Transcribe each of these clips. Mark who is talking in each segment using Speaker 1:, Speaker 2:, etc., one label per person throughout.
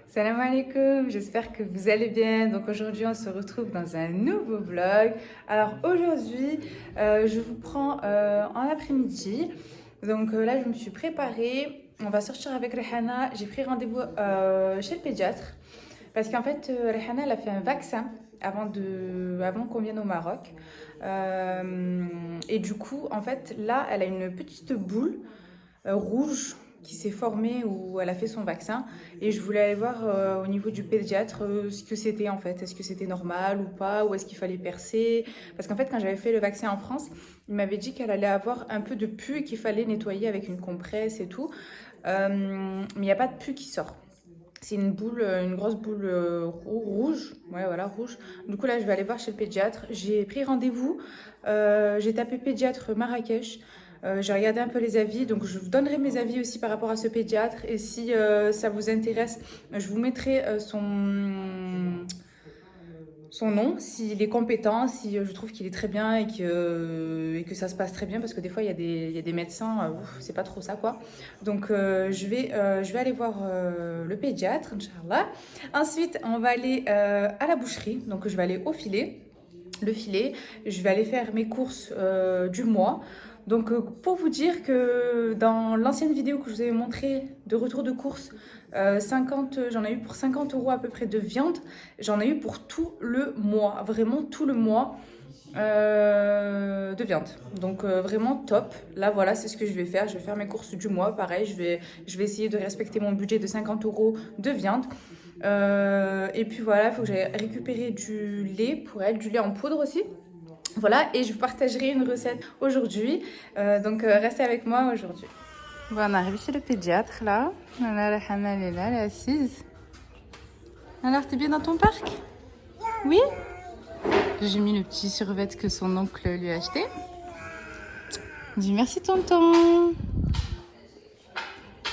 Speaker 1: Salam alaikum, j'espère que vous allez bien. Donc aujourd'hui on se retrouve dans un nouveau vlog. Alors aujourd'hui je vous prends en après-midi. Donc là je me suis préparée. On va sortir avec Rehana. J'ai pris rendez-vous chez le pédiatre. Parce qu'en fait Rehana elle a fait un vaccin avant qu'on vienne au Maroc. Et du coup en fait là elle a une petite boule rouge qui s'est formée où elle a fait son vaccin et je voulais aller voir au niveau du pédiatre ce que c'était en fait, est-ce que c'était normal ou pas, ou est-ce qu'il fallait percer, parce qu'en fait quand j'avais fait le vaccin en France il m'avait dit qu'elle allait avoir un peu de pus et qu'il fallait nettoyer avec une compresse et tout. Mais il n'y a pas de pus qui sort. C'est une boule, une grosse boule rouge. Ouais, voilà, rouge. Du coup, là, je vais aller voir chez le pédiatre. J'ai pris rendez-vous. J'ai tapé pédiatre Marrakech. J'ai regardé un peu les avis. Donc, je vous donnerai mes avis aussi par rapport à ce pédiatre. Et si ça vous intéresse, je vous mettrai son nom, s'il est compétent, si je trouve qu'il est très bien et que ça se passe très bien, parce que des fois il y a des médecins, c'est pas trop ça quoi. Donc je vais aller voir le pédiatre, Inch'Allah. Ensuite, on va aller à la boucherie, donc je vais aller au filet. Le filet, je vais aller faire mes courses du mois. Donc pour vous dire que dans l'ancienne vidéo que je vous avais montré de retour de course, 50, j'en ai eu pour 50 euros à peu près de viande. J'en ai eu pour tout le mois, vraiment tout le mois de viande. Donc vraiment top. Là voilà, c'est ce que je vais faire. Je vais faire mes courses du mois. Pareil, je vais essayer de respecter mon budget de 50 euros de viande. Et puis voilà, il faut que j'aille récupérer du lait pour elle, du lait en poudre aussi. Voilà, et je vous partagerai une recette aujourd'hui. Donc restez avec moi aujourd'hui. Bon, on arrive chez le pédiatre là. Voilà, la Hana elle est là, elle est assise. Alors, t'es bien dans ton parc? Oui? J'ai mis le petit survêt que son oncle lui a acheté. Dis merci tonton.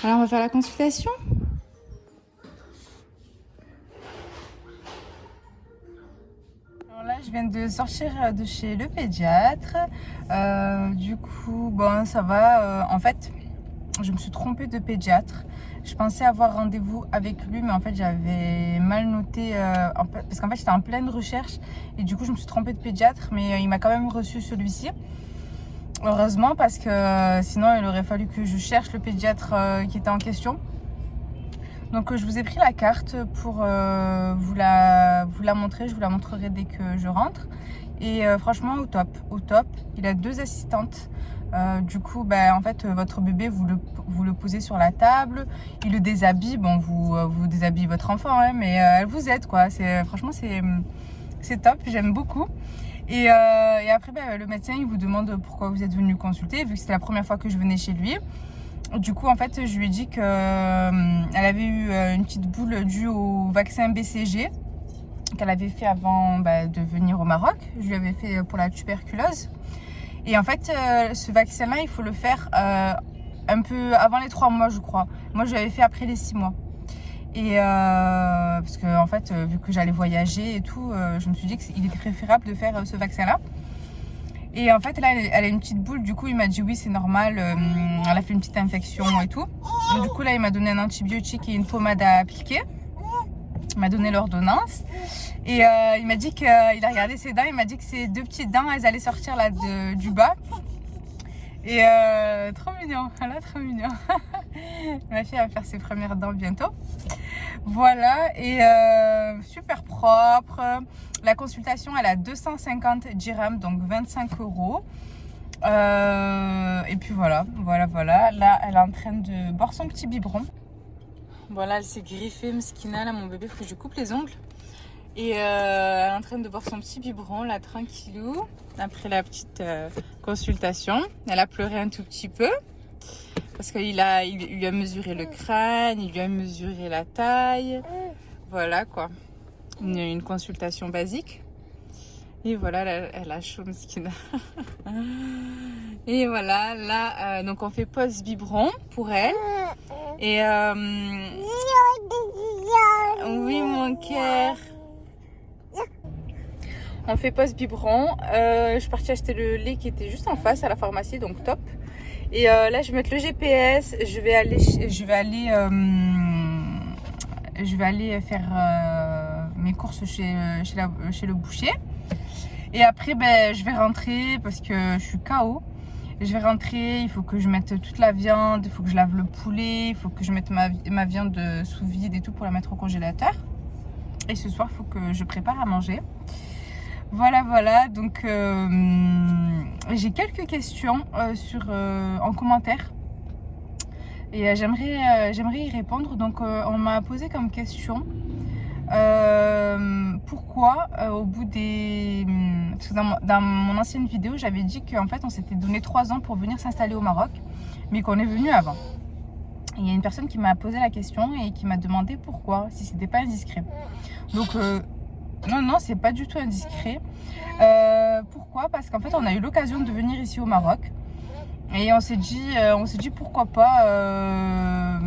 Speaker 1: Alors, on va faire la consultation. Alors là, je viens de sortir de chez le pédiatre. Du coup, bon, ça va. En fait, je me suis trompée de pédiatre. Je pensais avoir rendez-vous avec lui, mais en fait, j'avais mal noté. Parce qu'en fait, j'étais en pleine recherche. Et du coup, je me suis trompée de pédiatre, mais il m'a quand même reçu celui-ci. Heureusement, parce que sinon, il aurait fallu que je cherche le pédiatre qui était en question. Donc je vous ai pris la carte pour vous la montrer. Je vous la montrerai dès que je rentre. Et franchement au top, au top. Il a 2 assistantes. Du coup, en fait, votre bébé, vous le posez sur la table. Il le déshabille. Bon, vous déshabillez votre enfant, hein, mais elle vous aide quoi. Franchement, c'est top. J'aime beaucoup. Et après, le médecin, il vous demande pourquoi vous êtes venu consulter, vu que c'était la première fois que je venais chez lui. Du coup, en fait, je lui ai dit qu'elle avait eu une petite boule due au vaccin BCG qu'elle avait fait avant de venir au Maroc. Je lui avais fait pour la tuberculose. Et en fait, ce vaccin-là, il faut le faire un peu avant les 3 mois, je crois. Moi, je l'avais fait après les 6 mois. Et parce que, en fait, vu que j'allais voyager et tout, je me suis dit qu'il était préférable de faire ce vaccin-là. Et en fait, là, elle a une petite boule. Du coup, il m'a dit oui, c'est normal. Elle a fait une petite infection et tout. Donc, du coup, là, il m'a donné un antibiotique et une pommade à appliquer. Il m'a donné l'ordonnance. Et il m'a dit qu'il a regardé ses dents. Il m'a dit que ses 2 petites dents, elles allaient sortir là du bas. Et trop mignon. Voilà, trop mignon. Ma fille va faire ses premières dents bientôt. Voilà. Et super propre. La consultation, elle a 250 dirhams, donc 25 euros. Et puis voilà. Là, elle est en train de boire son petit biberon. Voilà, elle s'est griffée, Mskina, là, mon bébé, faut que je lui coupe les ongles. Et elle est en train de boire son petit biberon, là, tranquillou. Après la petite consultation, elle a pleuré un tout petit peu. Parce qu'il lui a mesuré le crâne, il lui a mesuré la taille. Voilà, quoi. Une consultation basique. Et voilà, elle a chaud, Mskina. Et voilà, là, donc on fait pause biberon pour elle. Et oui, mon cœur. On fait pause biberon. Je suis partie acheter le lait qui était juste en face à la pharmacie, donc top. Et là, je vais mettre le GPS. Je vais aller je vais aller faire mes courses chez le boucher. Et après, ben, je vais rentrer parce que je suis KO. Je vais rentrer, il faut que je mette toute la viande, il faut que je lave le poulet, il faut que je mette ma viande sous vide et tout pour la mettre au congélateur. Et ce soir, il faut que je prépare à manger. Voilà, donc j'ai quelques questions en commentaire. Et j'aimerais y répondre. Donc on m'a posé comme question pourquoi au bout des... Parce que dans mon ancienne vidéo, j'avais dit qu'en fait on s'était donné 3 ans pour venir s'installer au Maroc, mais qu'on est venu avant. Et il y a une personne qui m'a posé la question et qui m'a demandé pourquoi, si c'était pas indiscret. Donc non, c'est pas du tout indiscret. Pourquoi? Parce qu'en fait on a eu l'occasion de venir ici au Maroc. Et on s'est dit pourquoi pas,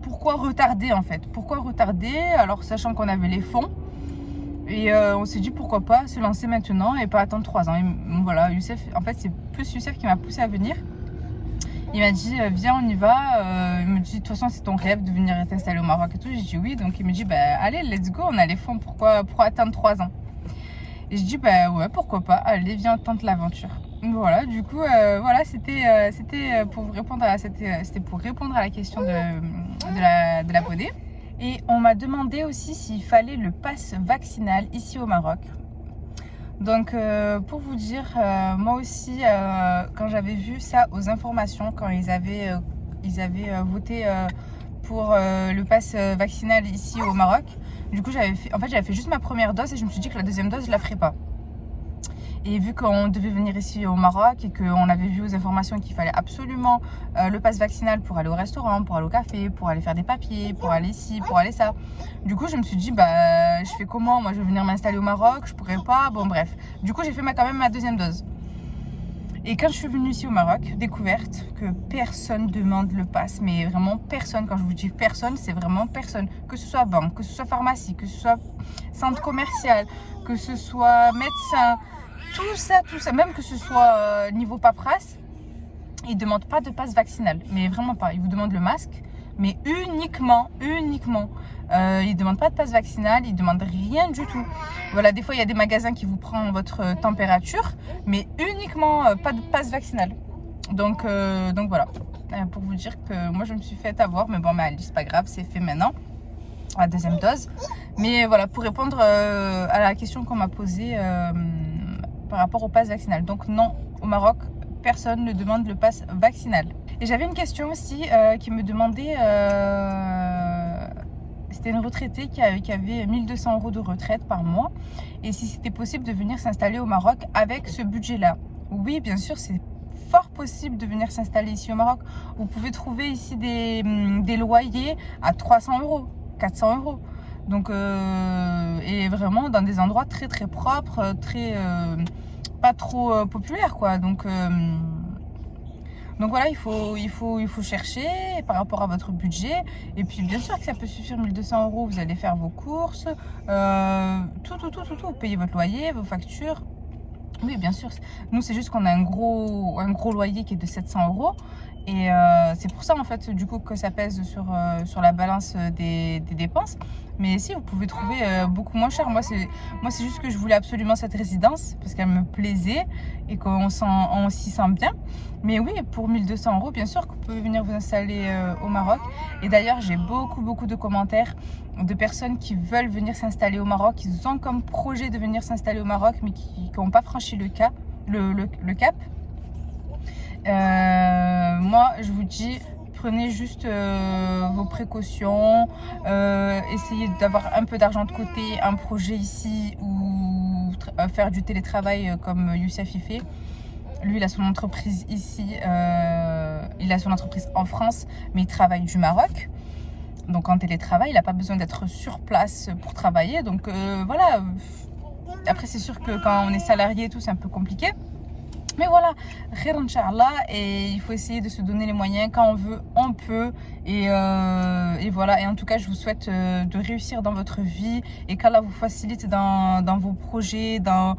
Speaker 1: pourquoi retarder en fait? Pourquoi retarder alors sachant qu'on avait les fonds? Et on s'est dit pourquoi pas se lancer maintenant et pas attendre 3 ans. Et voilà, Youssef, en fait c'est plus Youssef qui m'a poussé à venir. Il m'a dit viens on y va. Il me dit de toute façon c'est ton rêve de venir t'installer au Maroc et tout. J'ai dit oui, donc il me dit bah allez let's go, on a les fonds, pourquoi attendre 3 ans? Et je dis bah ouais pourquoi pas, allez viens tente l'aventure. Voilà, du coup, voilà, c'était pour répondre à la question de la Bodé. Et on m'a demandé aussi s'il fallait le pass vaccinal ici au Maroc. Donc, pour vous dire, moi aussi, quand j'avais vu ça aux informations, quand ils avaient voté pour le pass vaccinal ici au Maroc, du coup, j'avais fait juste ma première dose et je me suis dit que la deuxième dose, je la ferais pas. Et vu qu'on devait venir ici au Maroc et qu'on avait vu aux informations qu'il fallait absolument le pass vaccinal pour aller au restaurant, pour aller au café, pour aller faire des papiers, pour aller ici, pour aller ça. Du coup, je me suis dit, bah, je fais comment? Moi, je vais venir m'installer au Maroc, je pourrais pas. Bon, bref. Du coup, j'ai fait quand même ma deuxième dose. Et quand je suis venue ici au Maroc, découverte que personne demande le pass. Mais vraiment personne. Quand je vous dis personne, c'est vraiment personne. Que ce soit banque, que ce soit pharmacie, que ce soit centre commercial, que ce soit médecin. Tout ça, même que ce soit niveau paperasse, ils ne demandent pas de passe vaccinal, mais vraiment pas. Ils vous demandent le masque, mais uniquement. Ils ne demandent pas de passe vaccinal, ils ne demandent rien du tout. Voilà, des fois, il y a des magasins qui vous prennent votre température, mais uniquement pas de passe vaccinal. Donc voilà, pour vous dire que moi, je me suis fait avoir, mais bon, mais c'est pas grave, c'est fait maintenant, la deuxième dose. Mais voilà, pour répondre à la question qu'on m'a posée par rapport au pass vaccinal. Donc non, au Maroc, personne ne demande le pass vaccinal. Et j'avais une question aussi qui me demandait, c'était une retraitée qui avait 1200 € de retraite par mois, et si c'était possible de venir s'installer au Maroc avec ce budget-là. Oui, bien sûr, c'est fort possible de venir s'installer ici au Maroc. Vous pouvez trouver ici des loyers à 300 €, 400 €. Donc, et vraiment dans des endroits très très propres, très pas trop populaires quoi. Donc voilà, il faut chercher par rapport à votre budget. Et puis bien sûr que ça peut suffire, 1200 €, vous allez faire vos courses, tout. Vous payez votre loyer, vos factures. Oui, bien sûr. Nous, c'est juste qu'on a un gros loyer qui est de 700 €. Et c'est pour ça, en fait, du coup, que ça pèse sur la balance des dépenses. Mais si, vous pouvez trouver beaucoup moins cher. Moi, c'est juste que je voulais absolument cette résidence parce qu'elle me plaisait et qu'on s'y sent bien. Mais oui, pour 1200 €, bien sûr que vous pouvez venir vous installer au Maroc. Et d'ailleurs, j'ai beaucoup de commentaires de personnes qui veulent venir s'installer au Maroc. Ils ont comme projet de venir s'installer au Maroc, mais qui n'ont pas franchi le cap. Moi, je vous dis, prenez juste vos précautions, essayez d'avoir un peu d'argent de côté, un projet ici ou faire du télétravail comme Youssef y fait. Lui, il a son entreprise ici, il a son entreprise en France, mais il travaille du Maroc. Donc en télétravail, il n'a pas besoin d'être sur place pour travailler. Donc voilà. Après, c'est sûr que quand on est salarié et tout, c'est un peu compliqué. Mais voilà, khair Inch'Allah, et il faut essayer de se donner les moyens. Quand on veut, on peut. Et voilà, et en tout cas, je vous souhaite de réussir dans votre vie et qu'Allah vous facilite dans vos projets, dans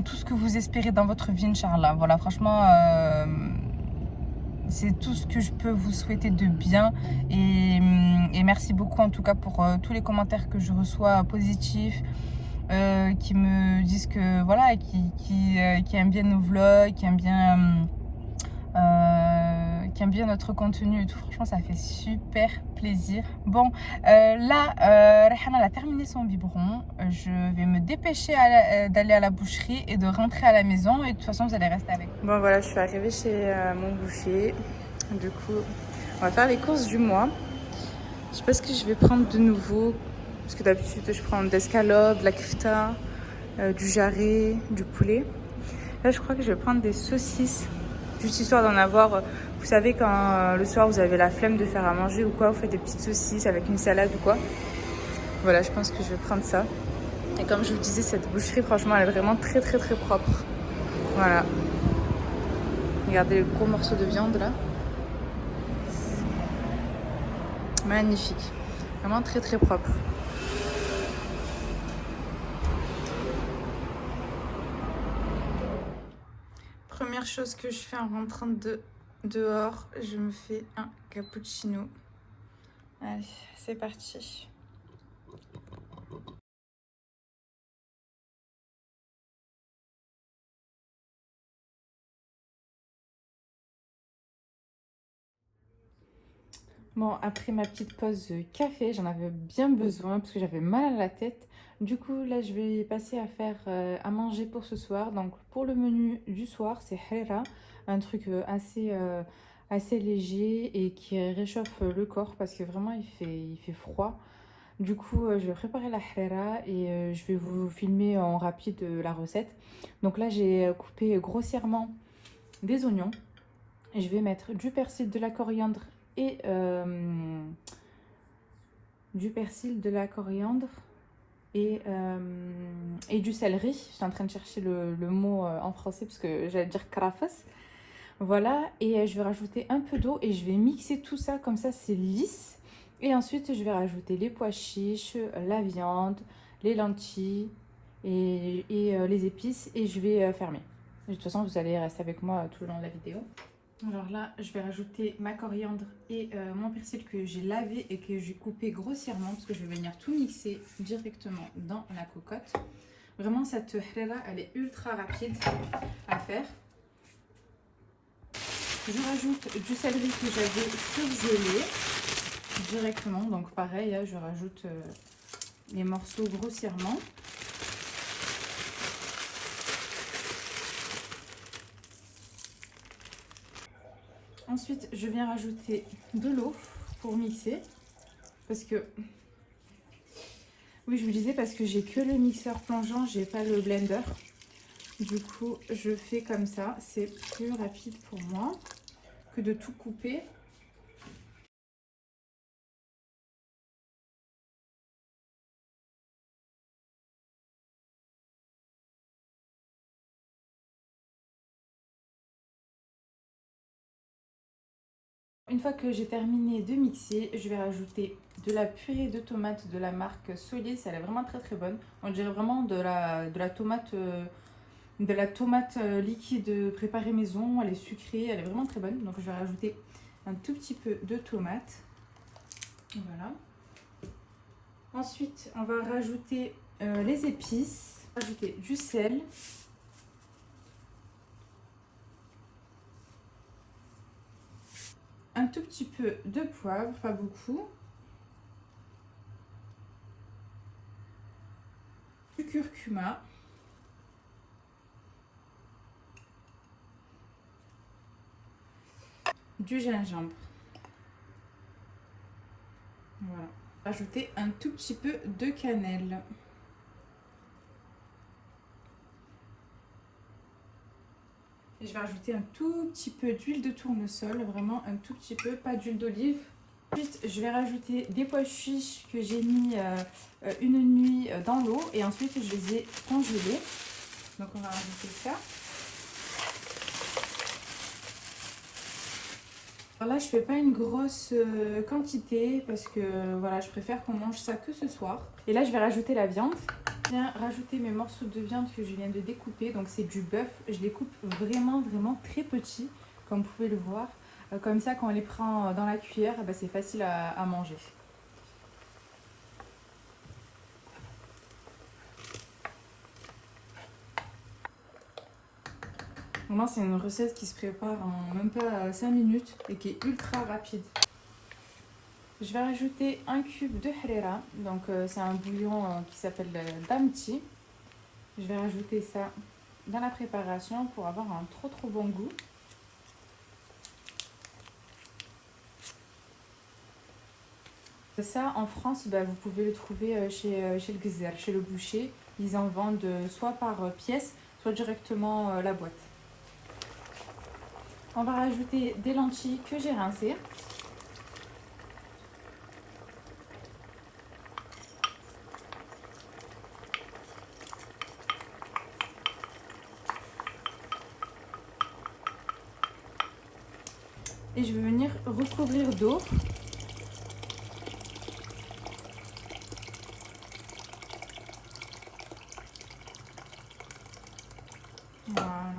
Speaker 1: tout ce que vous espérez dans votre vie, Inch'Allah. Voilà, franchement, c'est tout ce que je peux vous souhaiter de bien. Et merci beaucoup en tout cas pour tous les commentaires que je reçois positifs. Qui me disent que voilà, qui aiment bien nos vlogs, qui aiment bien notre contenu et tout. Franchement, ça fait super plaisir. Bon, là, Rehana elle a terminé son biberon. Je vais me dépêcher d'aller à la boucherie et de rentrer à la maison. Et de toute façon, vous allez rester avec. Bon, voilà, je suis arrivée chez mon boucher. Du coup, on va faire les courses du mois. Je sais pas ce que je vais prendre de nouveau. Parce que d'habitude, je prends des escalopes, de la kefta, du jarret, du poulet. Là, je crois que je vais prendre des saucisses. Juste histoire d'en avoir. Vous savez, quand le soir, vous avez la flemme de faire à manger ou quoi, vous faites des petites saucisses avec une salade ou quoi. Voilà, je pense que je vais prendre ça. Et comme je vous disais, cette boucherie, franchement, elle est vraiment très, très, très propre. Voilà. Regardez le gros morceau de viande, là. Magnifique. Vraiment très, très propre. Première chose que je fais en rentrant dehors, je me fais un cappuccino. Allez, c'est parti. Bon, après ma petite pause café, j'en avais bien besoin parce que j'avais mal à la tête. Du coup, là, je vais passer à faire à manger pour ce soir. Donc, pour le menu du soir, c'est harira, un truc assez léger et qui réchauffe le corps parce que vraiment, il fait froid. Du coup, je vais préparer la harira et je vais vous filmer en rapide la recette. Donc là, j'ai coupé grossièrement des oignons. Et je vais mettre du persil, de la coriandre et et du céleri. Je suis en train de chercher le mot en français parce que j'allais dire karafas. Voilà, et je vais rajouter un peu d'eau et je vais mixer tout ça comme ça c'est lisse. Et ensuite je vais rajouter les pois chiches, la viande, les lentilles et les épices et je vais fermer. De toute façon vous allez rester avec moi tout le long de la vidéo. Alors là, je vais rajouter ma coriandre et mon persil que j'ai lavé et que j'ai coupé grossièrement parce que je vais venir tout mixer directement dans la cocotte. Vraiment, cette harira, elle est ultra rapide à faire. Je rajoute du céleri que j'avais surgelé directement. Donc pareil, là, je rajoute les morceaux grossièrement. Ensuite, je viens rajouter de l'eau pour mixer. Parce que... Oui, je vous disais parce que j'ai que le mixeur plongeant, j'ai pas le blender. Du coup, je fais comme ça. C'est plus rapide pour moi que de tout couper. Une fois que j'ai terminé de mixer, je vais rajouter de la purée de tomates de la marque Solis. Elle est vraiment très très bonne. On dirait vraiment de la tomate liquide préparée maison. Elle est sucrée, elle est vraiment très bonne. Donc je vais rajouter un tout petit peu de tomate. Voilà. Ensuite, on va rajouter les épices. Rajouter du sel. Un tout petit peu de poivre, pas beaucoup. Du curcuma. Du gingembre. Voilà. Rajouter un tout petit peu de cannelle. Et je vais rajouter un tout petit peu d'huile de tournesol, vraiment un tout petit peu, pas d'huile d'olive. Ensuite, je vais rajouter des pois chiches que j'ai mis une nuit dans l'eau et ensuite je les ai congelés. Donc on va rajouter ça. Alors là, je fais pas une grosse quantité parce que voilà, je préfère qu'on mange ça que ce soir. Et là, je vais rajouter la viande. Je viens rajouter mes morceaux de viande que je viens de découper. Donc c'est du bœuf. Je les coupe vraiment très petits, comme vous pouvez le voir. Comme ça, quand on les prend dans la cuillère, eh ben, c'est facile à manger. Vraiment, c'est une recette qui se prépare en même pas 5 minutes et qui est ultra rapide. Je vais rajouter un cube de harira, donc c'est un bouillon qui s'appelle damti. Je vais rajouter ça dans la préparation pour avoir un trop bon goût. Ça, en France, bah, vous pouvez le trouver chez le Gzer, chez le boucher. Ils en vendent soit par pièce, soit directement la boîte. On va rajouter des lentilles que j'ai rincées. Et je vais venir recouvrir d'eau. Voilà.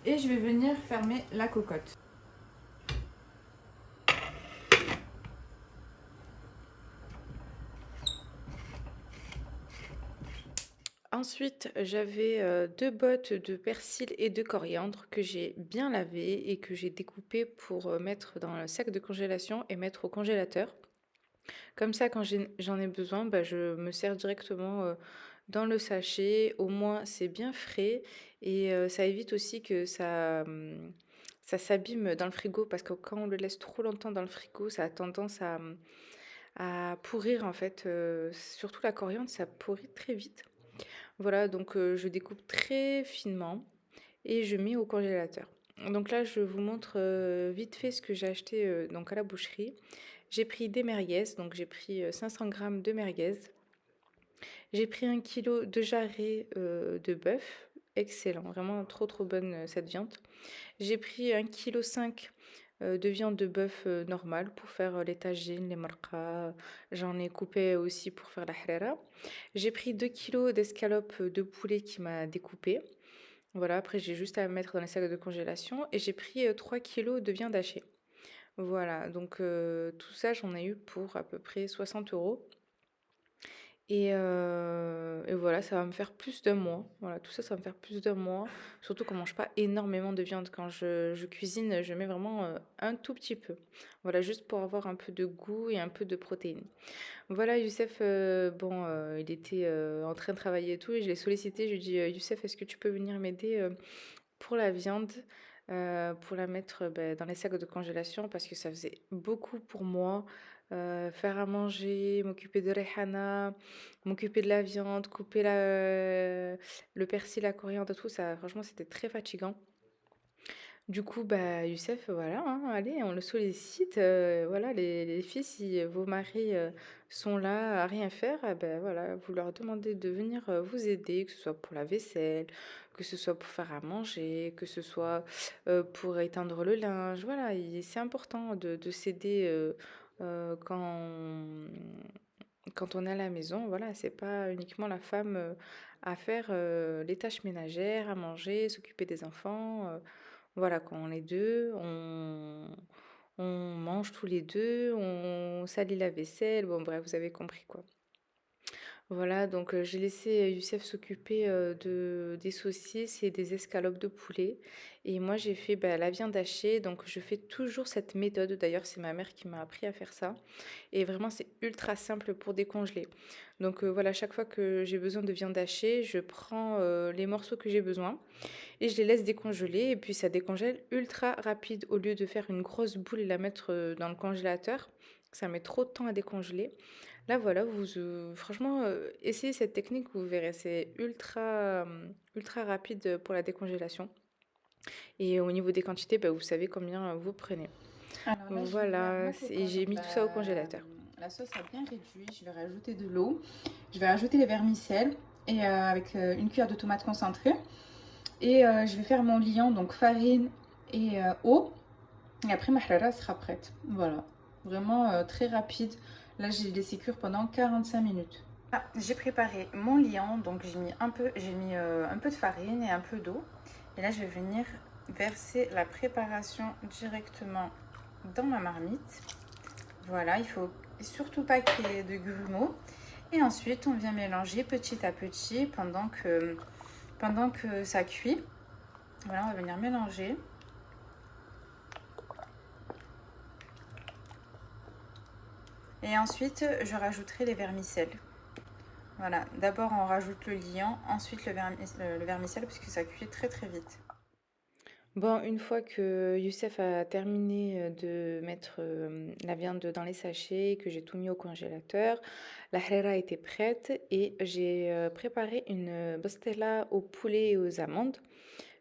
Speaker 1: Et je vais venir fermer la cocotte. Ensuite, j'avais 2 bottes de persil et de coriandre que j'ai bien lavées et que j'ai découpées pour mettre dans le sac de congélation et mettre au congélateur. Comme ça, quand j'en ai besoin, bah, je me sers directement dans le sachet. Au moins, c'est bien frais et ça évite aussi que ça s'abîme dans le frigo parce que quand on le laisse trop longtemps dans le frigo, ça a tendance à pourrir en fait. Surtout la coriandre, ça pourrit très vite. Voilà, donc je découpe très finement et je mets au congélateur. Donc là, je vous montre vite fait ce que j'ai acheté donc à la boucherie. J'ai pris des merguez, donc j'ai pris 500 grammes de merguez. J'ai pris 1 kilo de jarret de bœuf, excellent, vraiment trop bonne cette viande. J'ai pris 1,5 kg de viande de bœuf normale pour faire les tagines, les marqa. J'en ai coupé aussi pour faire la harira. J'ai pris 2 kilos d'escalope de poulet qui m'a découpé. Voilà, après j'ai juste à mettre dans les sacs de congélation. Et j'ai pris 3 kilos de viande hachée. Voilà, donc tout ça j'en ai eu pour à peu près 60 euros. Et voilà, ça va me faire plus d'un mois. Voilà, tout ça, ça va me faire plus d'un mois. Surtout qu'on mange pas énormément de viande. Quand je cuisine, je mets vraiment un tout petit peu. Voilà, juste pour avoir un peu de goût et un peu de protéines. Voilà, Youssef, bon, il était en train de travailler et tout, et je l'ai sollicité. Je lui ai dit, Youssef, est-ce que tu peux venir m'aider pour la viande, pour la mettre dans les sacs de congélation parce que ça faisait beaucoup pour moi. Faire à manger, m'occuper de Rehana, m'occuper de la viande, couper le persil, la coriandre, tout ça, franchement, c'était très fatigant. Du coup, bah, Youssef, voilà, hein, allez, on le sollicite. Voilà, les filles, si vos maris sont là à rien faire, ben voilà, vous leur demandez de venir vous aider, que ce soit pour la vaisselle, que ce soit pour faire à manger, que ce soit pour éteindre le linge. Voilà, c'est important de s'aider quand on est à la maison. Voilà, c'est pas uniquement la femme à faire les tâches ménagères, à manger, s'occuper des enfants. Voilà, quand on est deux, on mange tous les deux, on salit la vaisselle. Bon, bref, vous avez compris quoi. Voilà, donc j'ai laissé Youssef s'occuper des saucisses et des escalopes de poulet. Et moi, j'ai fait bah, la viande hachée. Donc, je fais toujours cette méthode. D'ailleurs, c'est ma mère qui m'a appris à faire ça. Et vraiment, c'est ultra simple pour décongeler. Donc, voilà, chaque fois que j'ai besoin de viande hachée, je prends les morceaux que j'ai besoin et je les laisse décongeler. Et puis, ça décongèle ultra rapide. Au lieu de faire une grosse boule et la mettre dans le congélateur, ça met trop de temps à décongeler. Là, voilà, franchement, essayez cette technique, vous verrez, c'est ultra rapide pour la décongélation. Et au niveau des quantités, bah, vous savez combien vous prenez. Alors là, je vais faire
Speaker 2: Voilà,
Speaker 1: ma
Speaker 2: et
Speaker 1: cocotte.
Speaker 2: j'ai
Speaker 1: Donc
Speaker 2: mis tout ça au congélateur.
Speaker 1: la sauce a bien réduit. Je vais rajouter de l'eau. Je vais rajouter les vermicelles et avec une cuillère de tomate concentrée. Et je vais faire mon liant, donc farine et eau. Et après, ma harira sera prête. Voilà, vraiment très rapide. Là, j'ai laissé cuire pendant 45 minutes. Ah, j'ai préparé mon liant, donc j'ai mis un peu de farine et un peu d'eau. Et là, je vais venir verser la préparation directement dans ma marmite. Voilà, il faut surtout pas qu'il y ait de grumeaux. Et ensuite, on vient mélanger petit à petit pendant que ça cuit. Voilà, on va venir mélanger. Et ensuite, je rajouterai les vermicelles. Voilà, d'abord on rajoute le liant, ensuite le vermicelle puisque ça cuit très très vite. Bon, une fois que Youssef a terminé de mettre la viande dans les sachets, que j'ai tout mis au congélateur, la harira était prête et j'ai préparé une bastella au poulet et aux amandes,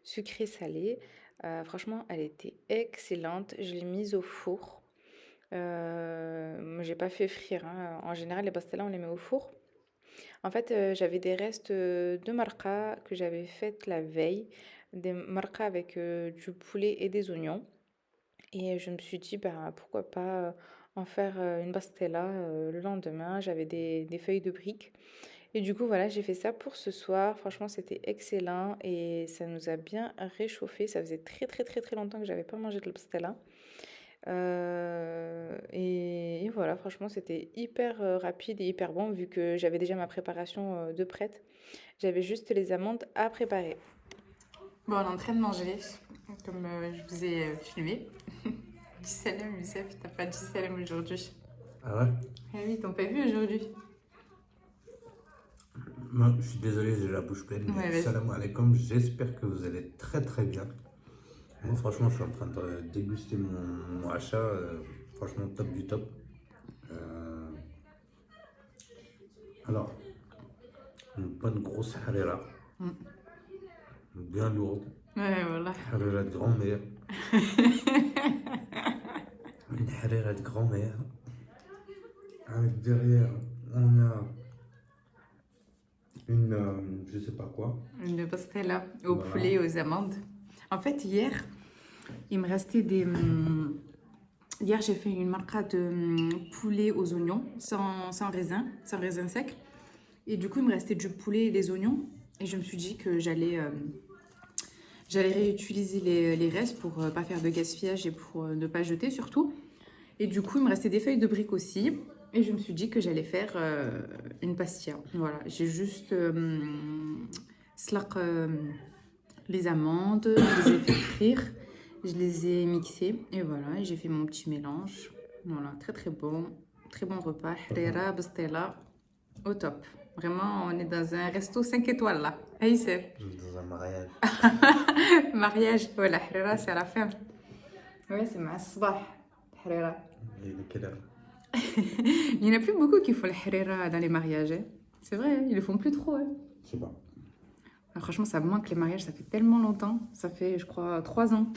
Speaker 1: sucrée salée. Franchement, elle était excellente. Je l'ai mise au four. J'ai pas fait frire, hein. En général, les bastellas, on les met au four. En fait, j'avais des restes de marqa que j'avais faites la veille, des marqa avec du poulet et des oignons. Et je me suis dit, bah, pourquoi pas en faire une pastella le lendemain. J'avais des feuilles de briques. Et du coup, voilà, j'ai fait ça pour ce soir. Franchement, c'était excellent et ça nous a bien réchauffé. Ça faisait très, très, très, très longtemps que j'avais pas mangé de la pastella. Et voilà, franchement, c'était hyper rapide et hyper bon vu que j'avais déjà ma préparation de prête. J'avais juste les amandes à préparer. Bon, on est en train de manger, comme je vous ai filmé. Du salam, Youssef, t'as pas dit salam aujourd'hui.
Speaker 2: Ah ouais?
Speaker 1: Ah oui, t'en pas vu aujourd'hui.
Speaker 2: Moi, je suis désolé, j'ai la bouche pleine, mais
Speaker 1: Ouais,
Speaker 2: salam alaikum, j'espère que vous allez très très bien. Moi, franchement, je suis en train de déguster mon achat, franchement, top du top. Euh, Alors, une bonne grosse harira, bien lourde,
Speaker 1: ouais, voilà.
Speaker 2: harira de grand-mère. Une harira de grand-mère. Avec derrière, on a je sais pas quoi.
Speaker 1: Une pastella au
Speaker 2: Voilà.
Speaker 1: poulet et aux amandes. En fait, hier, il me restait des... Hier, j'ai fait une marca de poulet aux oignons, sans raisin sec. Et du coup, il me restait du poulet et des oignons. Et je me suis dit que j'allais réutiliser les restes pour pas faire de gaspillage et pour ne pas jeter surtout. Et du coup, il me restait des feuilles de briques aussi. Et je me suis dit que j'allais faire une pastilla. Voilà, j'ai juste slaq les amandes, je les ai fait frire, je les ai mixées et voilà, et j'ai fait mon petit mélange. Voilà, très très bon repas. Harira, bastella, au top. Vraiment, on est dans un resto 5 étoiles là. Hey, c'est
Speaker 2: Dans un mariage.
Speaker 1: mariage. Voilà, harira, c'est à la fin. Ouais, c'est ma sabah, harira.
Speaker 2: Il est quelle heure?
Speaker 1: Il n'y en a plus beaucoup qui font le harira dans les mariages. Hein. C'est vrai, hein, ils le font plus trop. Hein.
Speaker 2: Je sais pas.
Speaker 1: Ah, franchement, ça me manque les mariages, ça fait tellement longtemps. Ça fait, je crois, 3 ans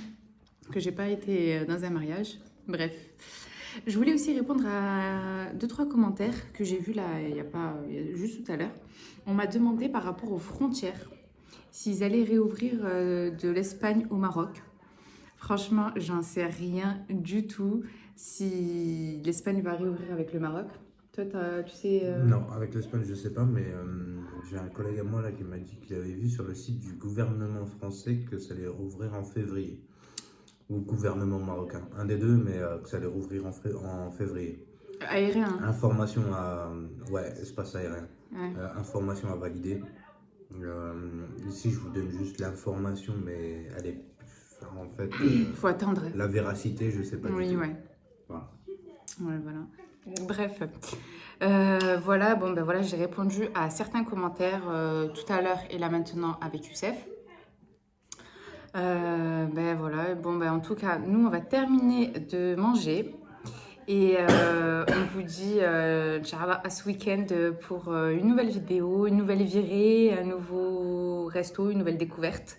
Speaker 1: que j'ai pas été dans un mariage. Bref. Je voulais aussi répondre à 2-3 commentaires que j'ai vus là, il y a juste tout à l'heure. On m'a demandé par rapport aux frontières, s'ils allaient réouvrir de l'Espagne au Maroc. Franchement, j'en sais rien du tout si l'Espagne va réouvrir avec le Maroc. Toi, tu sais...
Speaker 2: Non, avec l'Espagne, je sais pas, mais j'ai un collègue à moi là qui m'a dit qu'il avait vu sur le site du gouvernement français que ça allait rouvrir en février. Ou gouvernement marocain, un des deux, mais que ça allait rouvrir en février.
Speaker 1: Aérien. Hein.
Speaker 2: Information à... Ouais, espace aérien.
Speaker 1: Ouais.
Speaker 2: Information à valider. Ici, je vous donne juste l'information, mais elle est... En fait...
Speaker 1: Il faut attendre.
Speaker 2: La véracité, je sais pas
Speaker 1: Oui,
Speaker 2: du tout.
Speaker 1: ouais.
Speaker 2: Voilà.
Speaker 1: Ouais, voilà. Bref, voilà, bon ben voilà, j'ai répondu à certains commentaires tout à l'heure et là maintenant avec Youssef. Ben voilà, bon ben en tout cas, nous on va terminer de manger et on vous dit Inch'Allah à ce week-end pour une nouvelle vidéo, une nouvelle virée, un nouveau resto, une nouvelle découverte.